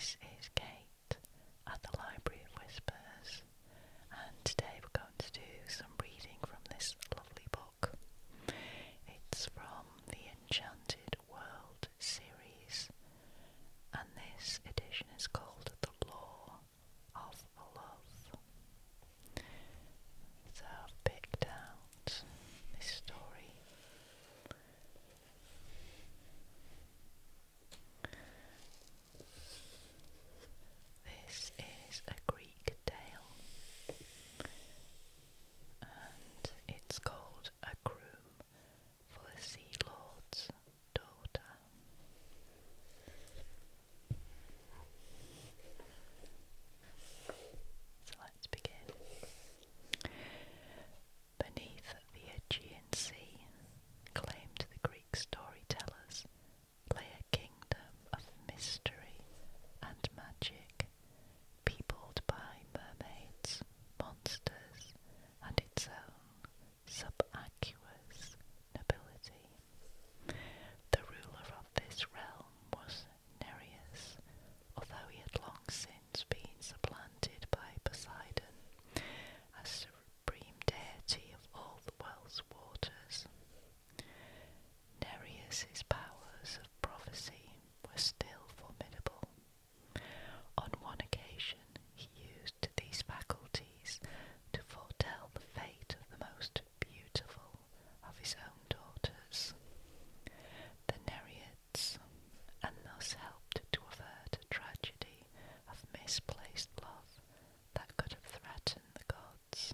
This is Kate at the Library of Whispers, and today we're going to do some reading from this lovely book. It's from the Enchanted World series, and this edition is called The Law of Love. So I've picked out this story. This is a Greek tale, and it's called A Groom for the Sea Lord's Daughter. So let's begin. Beneath the Aegean Sea, claimed the Greek storytellers, lay a kingdom of mystery and magic, peopled by mermaids, monsters, and its own subaqueous nobility. The ruler of this realm was Nereus, although he had long since been supplanted by Poseidon as supreme deity of all the world's waters. Nereus's powers of prophecy were still formidable. On one occasion, he used these faculties to foretell the fate of the most beautiful of his own daughters, the Nereids, and thus helped to avert a tragedy of misplaced love that could have threatened the gods.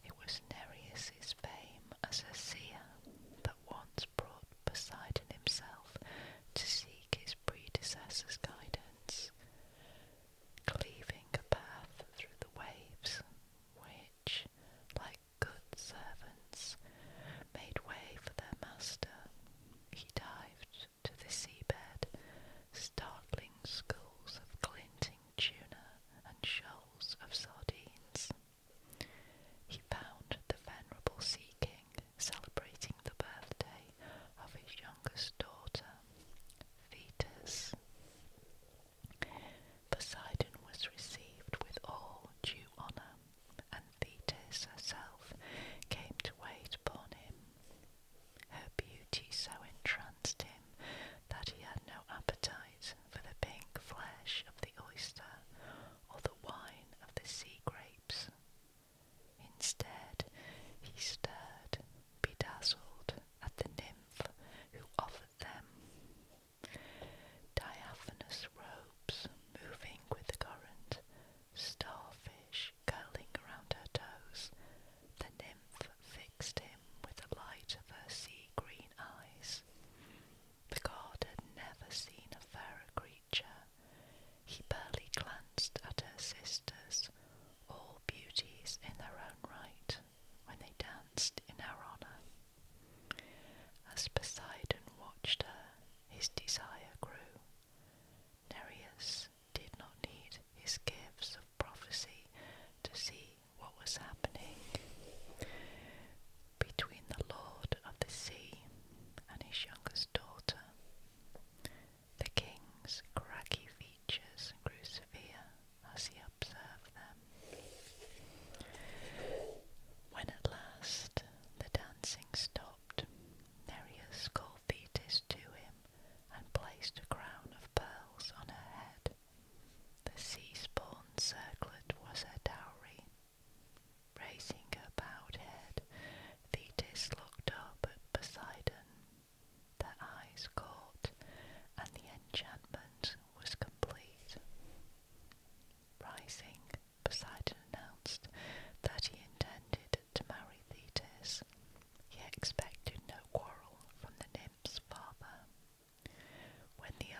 It was Nereus's fame as a seer that once brought Poseidon himself to seek his predecessor's guidance, cleaving a path through the waves, which, like good servants, made way for their master. He dived to the seabed, startling schools of glinting tuna and shoals of sardines. He found the venerable Sea King celebrating the birthday of his youngest daughter, Thetis. Poseidon was received with all due honour, and Thetis herself came to wait upon him. Her beauty so entranced him that he had no appetite for the pink flesh of the oyster or the wine of the sea grapes. Instead, he stared, bedazzled, at the nymph who offered them. Diaphanous robes moving with the current, starfish curling around her toes, the nymph fixed him with the light of her sea-green eyes. The god had never seen a fairer creature. He barely glanced at her sisters, all beauties in their own right, when they danced in her honour. As Poseidon watched her, his desire grew. Nereus did not need his gifts of prophecy to see what was happening. Between the Lord of the Sea and his youngest daughter, the king's craggy features grew severe as he observed them. When at last the dancing stopped, Nereus called Thetis to him and placed a crown of pearls on her head. The sea-spawn circlet was her dowry. Raising her bowed head, Thetis looked up at Poseidon. Their eyes caught, and the enchantment was complete. Rising, Poseidon announced that he intended to marry Thetis. He expected no quarrel from the nymph's father. When the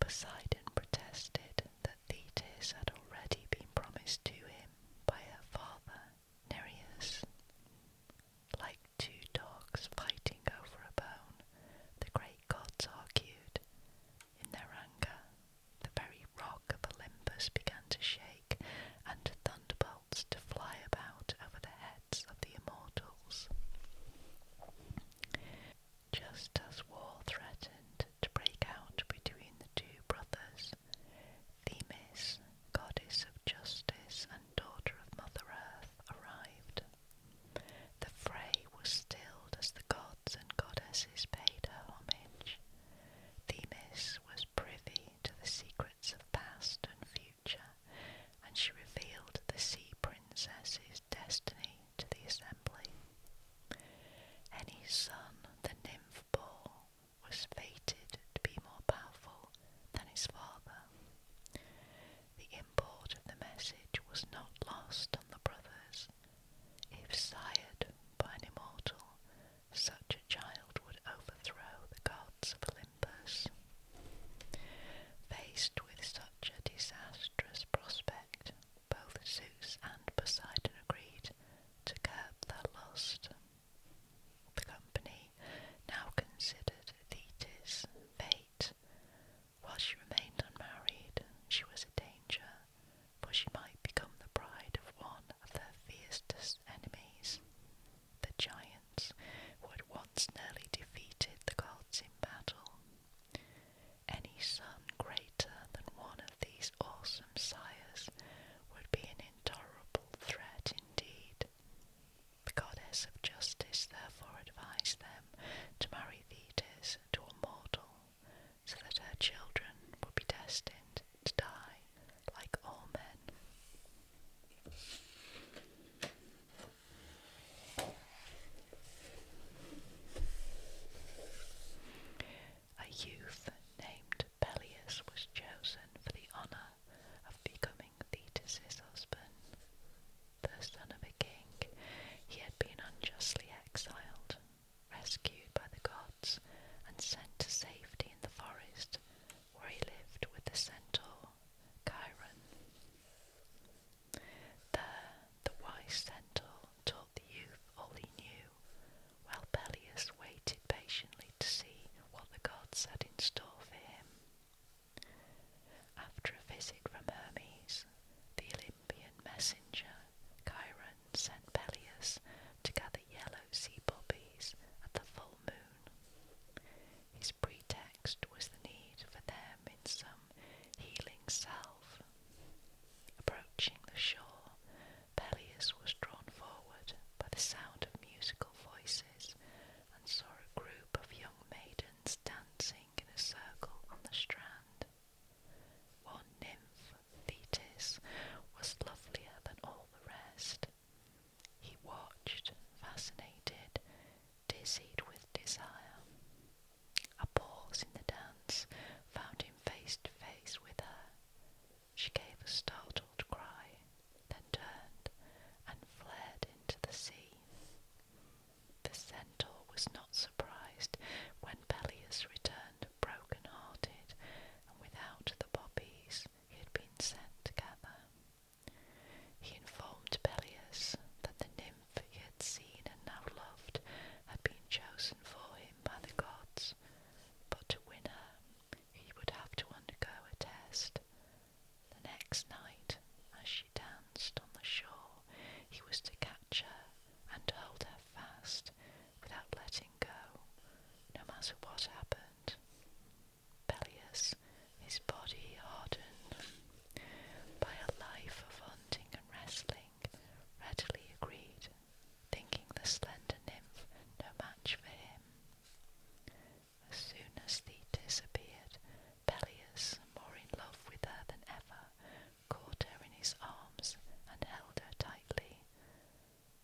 Poseidon protested that Thetis had already been promised to him by her father, Nereus. Like two dogs fighting over a bone, the great gods argued. In their anger, the very rock of Olympus began to shake, and thunderbolts to fly about over the heads of the immortals. Just as war threatened to break out between the two brothers, Themis, goddess of justice and daughter of Mother Earth, arrived. The fray was stilled as the gods and goddesses paid her homage. Themis was privy to the secrets of past and future, and she revealed the sea princess's destiny to the assembly. Any son the nymph bore was fated to be more powerful than his father. The import of the message was not lost on the brothers. If sired by an immortal, such a child would overthrow the gods of Olympus. Faced with such a disastrous prospect, both Zeus and Poseidon agreed to curb their lust. The company now considered Thetis' fate. While she remained unmarried, she was a danger, for she might become the bride of one of their fiercest enemies, the giants, who had once nearly defeated the gods in battle. Any son greater than one of these awesome sires would be an intolerable threat indeed. The goddess of justice therefore advised them to marry Thetis to a mortal, so that her children would be destined to die like all men. A youth named Peleus was chosen for the honour of becoming Thetis' husband. The son of a king, he had been unjustly exiled, rescued by the gods, and sent to safety in the forest, where he lived with the centaur, Chiron. There, the wise centaur taught the youth all he knew, while Peleus waited patiently to see what the gods had in store for him. After a visit from Hermes, the Olympian messenger, Chiron sent Peleus to gather yellow sea poppies at the full moon. His pretext was the need for them in some healing salve. Approaching the shore, Peleus was drawn forward by the sound of musical voices and saw a group of young maidens dancing in a circle on the strand. One nymph, Thetis, was lovelier than all the rest. He watched, fascinated, dizzied with desire. A pause in the dance found him face to face with her. She gave a startled cry, then turned and fled into the sea. The centaur was not surprised when Peleus returned broken-hearted and without the poppies he had been sent to gather. He informed Peleus that the nymph he had seen and now loved had been chosen for him by the gods, but to win her he would have to undergo a test. The next night, as she danced on the shore, he was to catch her and hold her fast without letting go, no matter what happened. Peleus, his body hardened by a life of hunting and wrestling, readily agreed, thinking the slender nymph no match for him. As soon as Thetis appeared, Peleus, more in love with her than ever, caught her in his arms and held her tightly.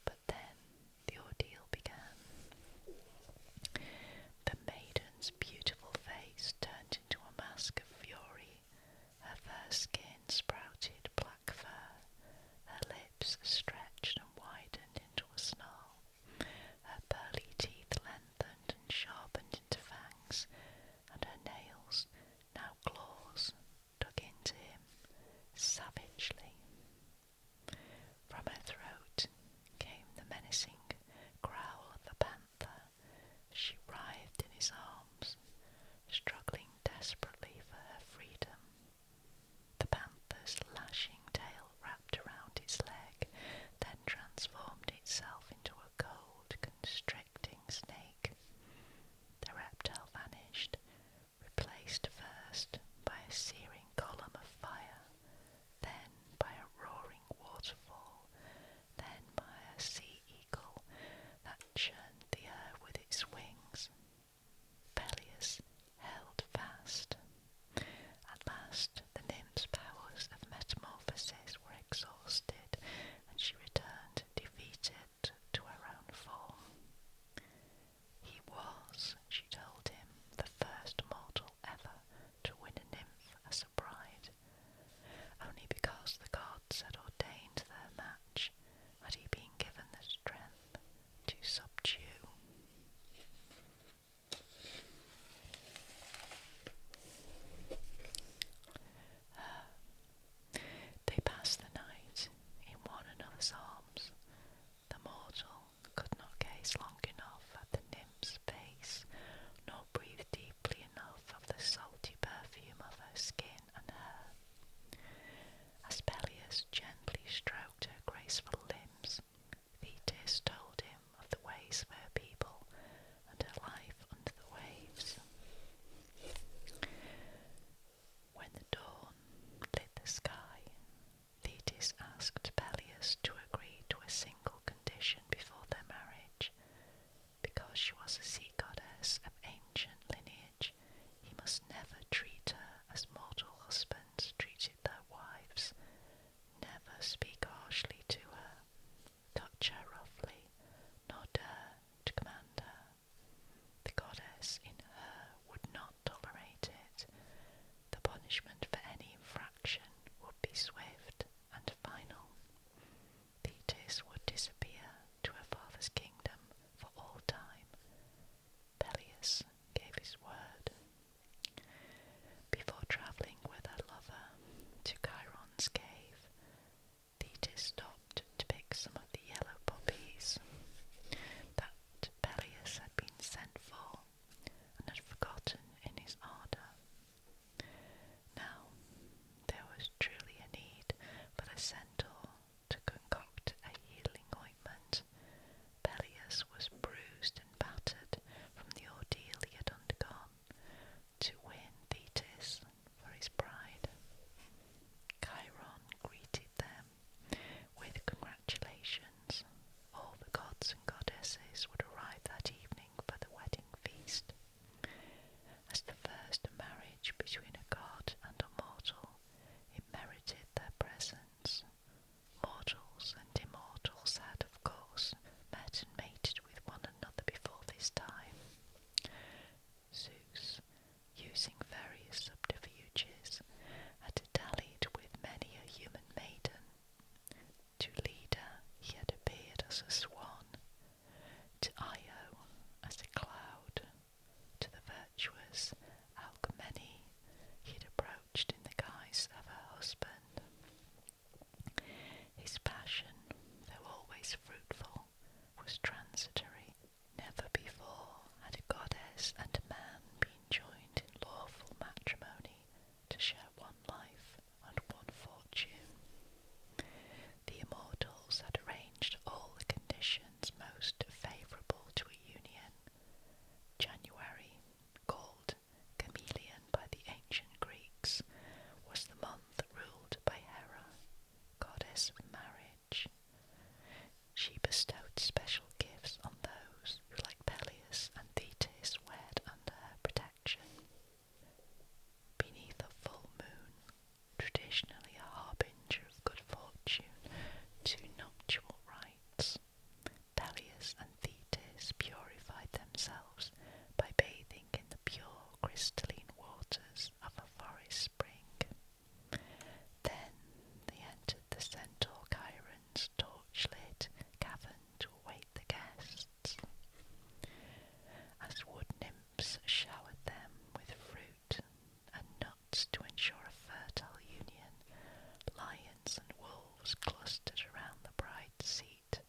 But then the ordeal began. The maidens crystalline waters of a forest spring. Then they entered the centaur Chiron's torch-lit cavern to await the guests. As wood nymphs showered them with fruit and nuts to ensure a fertile union, lions and wolves clustered around the bride seat.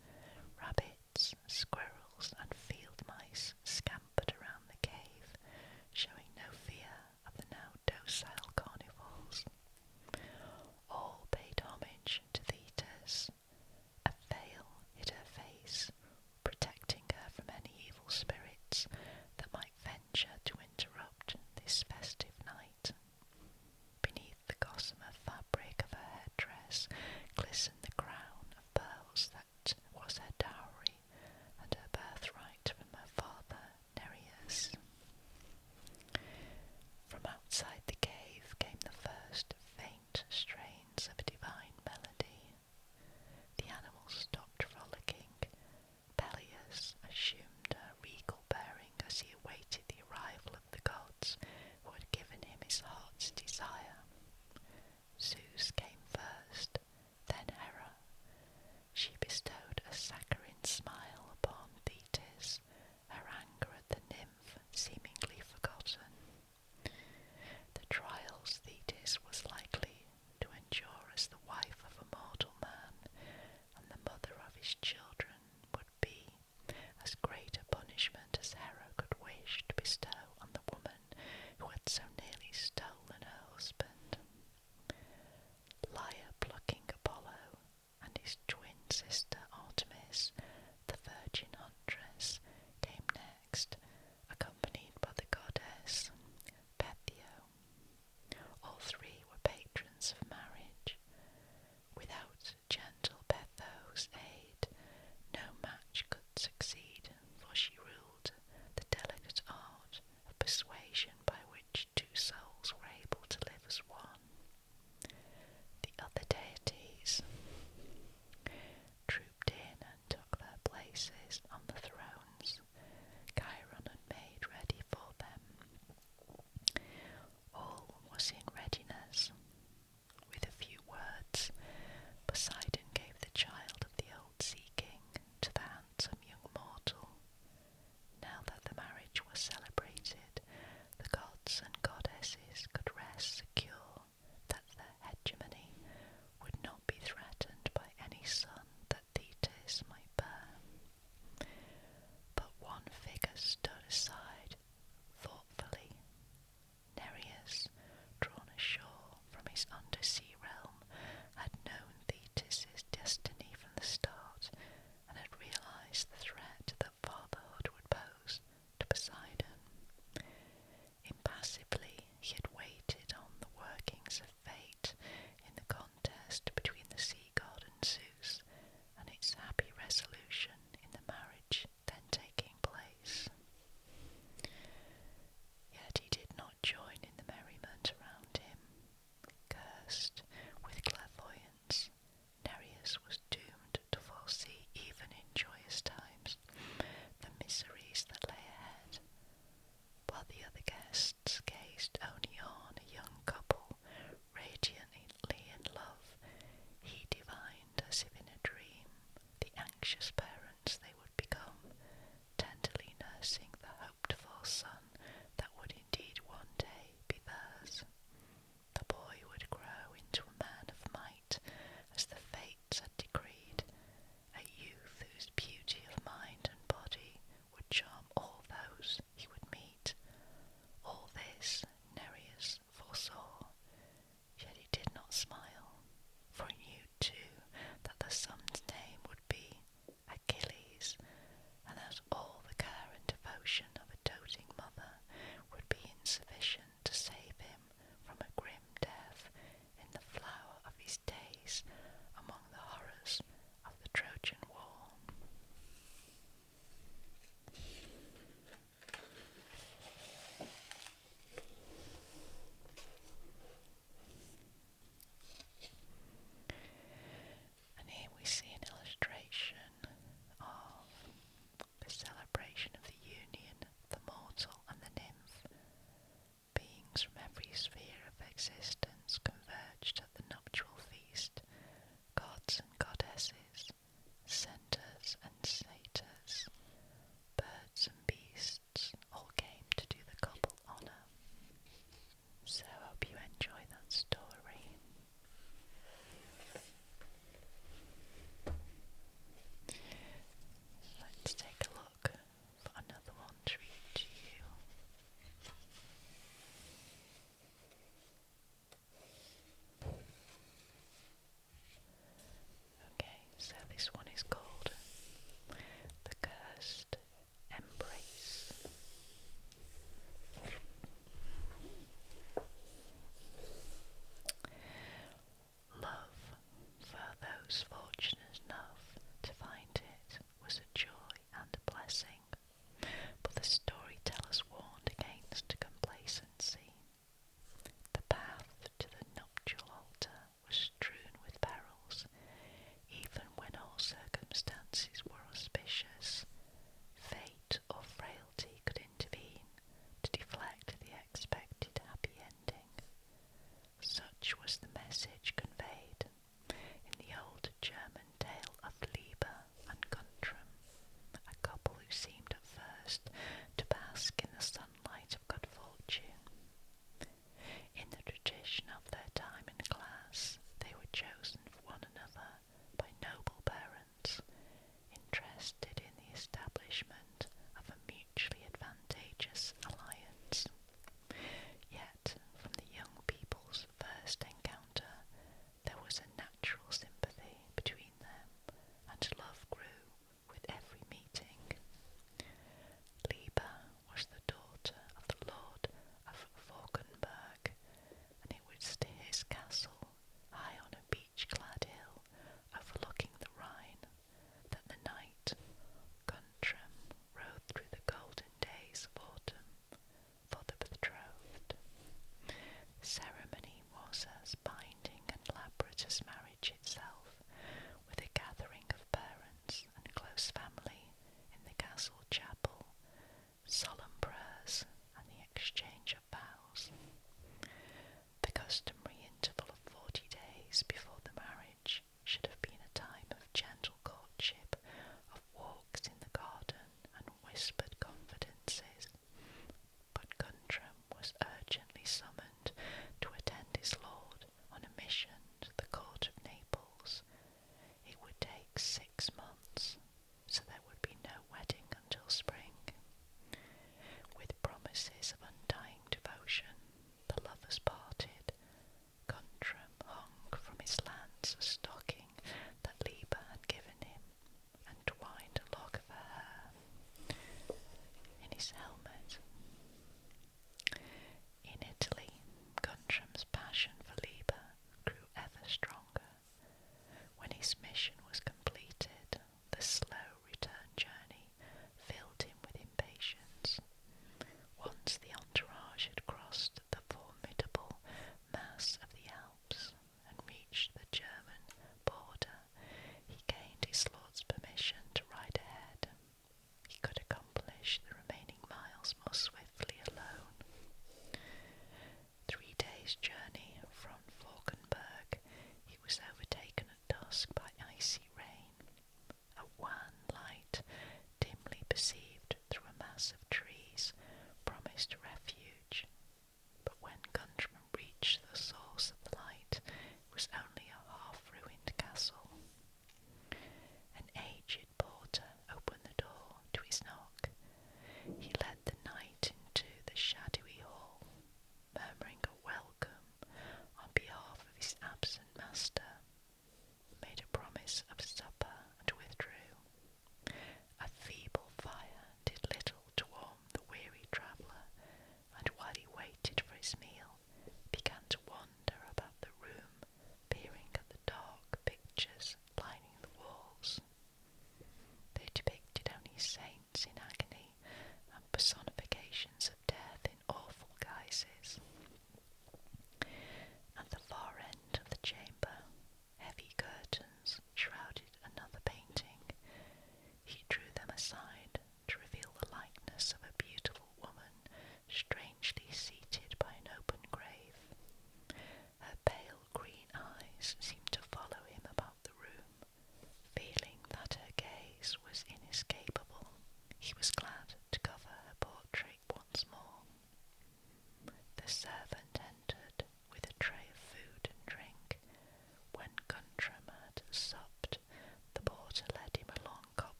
Rabbits, squirrels, and field mice scampered around the cave, showing no fear of the now docile carnivores. All paid homage to Thetis. A veil hid her face, protecting her from any evil spirits that might venture to interrupt this festive night. Beneath the gossamer fabric of her headdress glistened the crown of pearls that was her dowry and her birthright from her father Nereus. From outside the cave came the first faint strains of a divine melody. The animals stopped frolicking. Peleus assumed a regal bearing as he awaited the arrival of the gods who had given him his heart's desire. Zeus came first, then Hera. She bestowed a saccharine smile upon Thetis, her anger at the nymph seemingly forgotten. The trials Thetis was likely to endure as the wife of a mortal man and the mother of his children would be as great a punishment as Hera could wish to bestow on the woman who had so nearly stolen her husband. Lyre plucking Apollo and his twin sister Artemis, the virgin huntress, came next, accompanied by the goddess Pethio. All three were patrons of marriage. Without gentle Petho's aid, no match could succeed, for she ruled the delicate art of persuasion by which two souls were able to live as one. The other deities trooped in and took their places on the thrones. Chiron had made ready for them. All was in readiness. With a few words, Poseidon gave the child of the old sea king to the handsome young mortal. Now that the marriage was celebrated, the gods and goddesses could rest secure that their hegemony would not be threatened by any son that Thetis might bear. But one figure stood aside, thoughtfully. Nereus, drawn ashore from his undersea realm, had known Thetis' destiny from the start and had realized the threat that fatherhood would pose to Poseidon. Impassively, he had waited on the workings of fate in the contest between the sea god and Zeus, and its happy resolution in the marriage then taking place. Yet he did not join in the merriment around him. Cursed with clairvoyance, Nereus was doomed to foresee, even in joyous times, the miseries that lay ahead. While the other guests gazed existence converged at the nuptial feast. Gods and goddesses, centaurs and satyrs, birds and beasts all came to do the couple honour. So I hope you enjoy that story. Let's take a look for another one to read to you.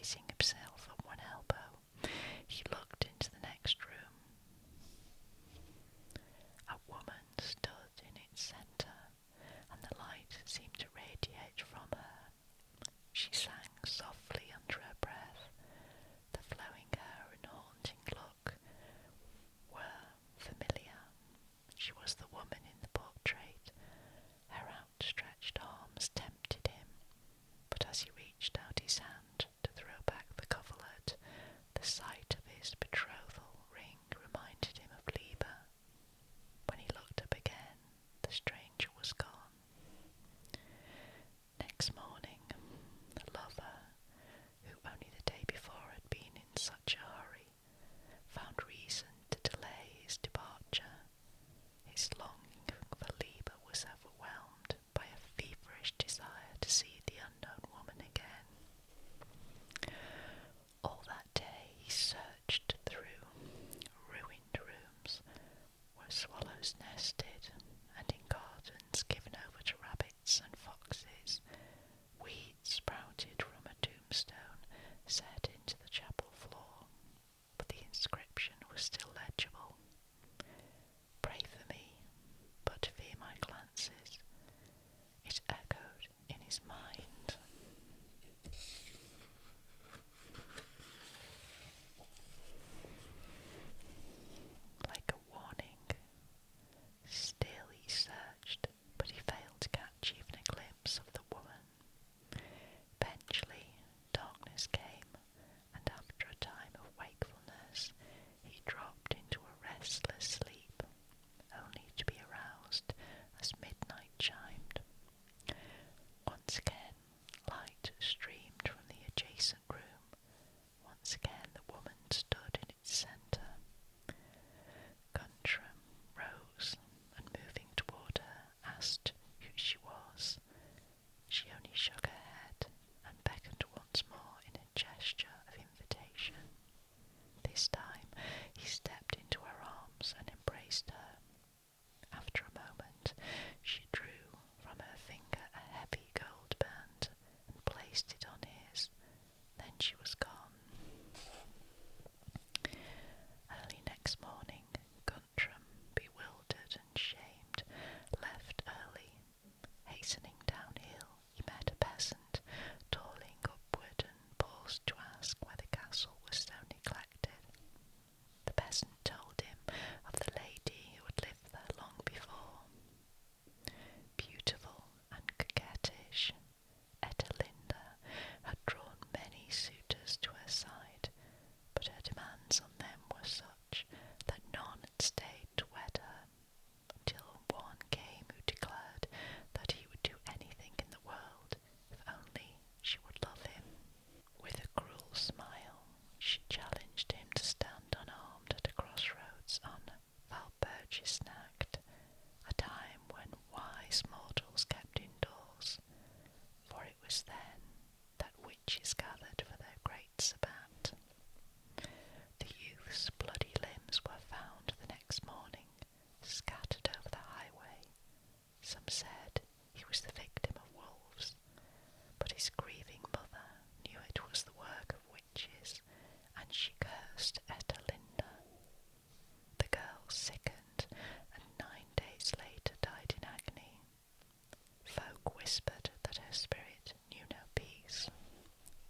raising himself on one elbow, he looked into the next room. A woman stood in its centre, and the light seemed to radiate from her. She sang softly under her breath. The flowing hair and haunting look were familiar. She was the woman in the portrait. Her outstretched arms tempted him, but as he reached out his hand to throw back the coverlet, the sight of his betrothal ring reminded him of Liebe. When he looked up again, the stranger was gone. Next morning, the lover, who only the day before had been in such a hurry, found reason to delay his departure. His longing for Liebe was overwhelmed by a feverish desire to see the unknown woman again. All that day he searched through ruined rooms where swallows nested, and in gardens given over to rabbits and foxes. Weeds sprouted from a tombstone set into the chapel floor, but the inscription was still legible. Pray for me, but fear my glances. It echoed in his mind. Like a warning. Still he searched, but he failed to catch even a glimpse of the woman. Eventually, darkness came, and after a time of wakefulness, he dropped into a restless sleep, only to be aroused as midnight chimed. Once again, light streamed from the adjacent room. Once again, the woman stood in its centre. Guntram rose, and moving toward her, asked who she was. She only shook her head and beckoned once more in a gesture of invitation. This time he stepped into her arms and embraced her. After a moment, she drew from her finger a heavy gold band and placed it on his. Then she was gone. Early next morning, Guntram, bewildered and shamed, left early. Hastening downhill, he met a peasant, toiling upward, and paused to ask why the castle was so neglected. The peasant told him of the lady who had lived there long before. Beautiful and coquettish, Etelinda had drawn many suitors to her side, but her demands on them were such that none had stayed to wed her, until one came who declared that he would do anything in the world if only she would love him. With a cruel smile, she challenged him to stand unarmed at a crossroads on Valbergisnacht, a time when wise mortals kept indoors, for it was then that witches gathered for their great sabbat. The youth's bloody limbs were found the next morning, scattered over the highway. Some said he was the victim of wolves, but his grieving mother knew it was the work of witches, and she cursed Etelinda. The girl sickened, and 9 days later died in agony. Folk whispered that her spirit knew no peace,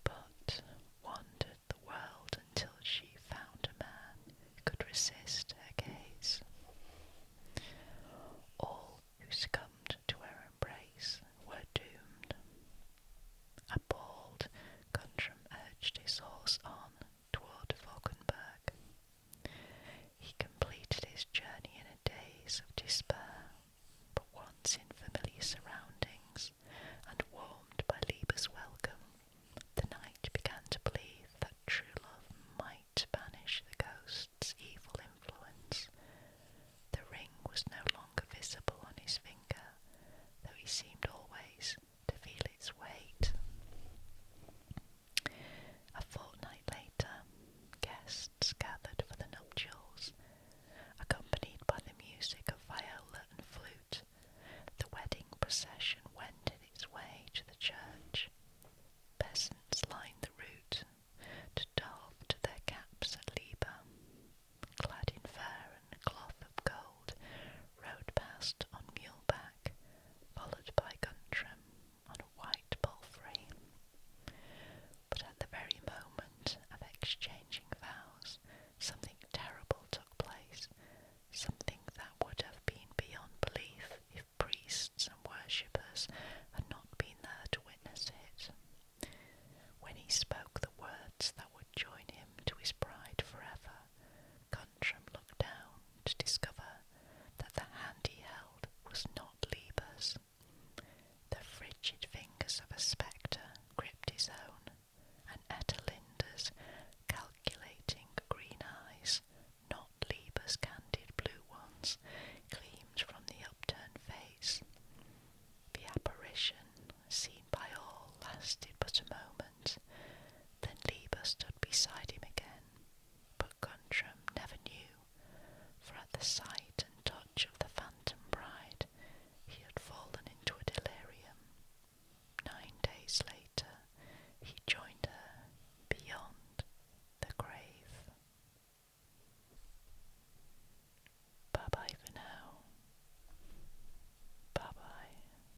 but wandered the world until she found a man who could resist her gaze. All who succumbed to her embrace were doomed. Appalled, Guntram urged his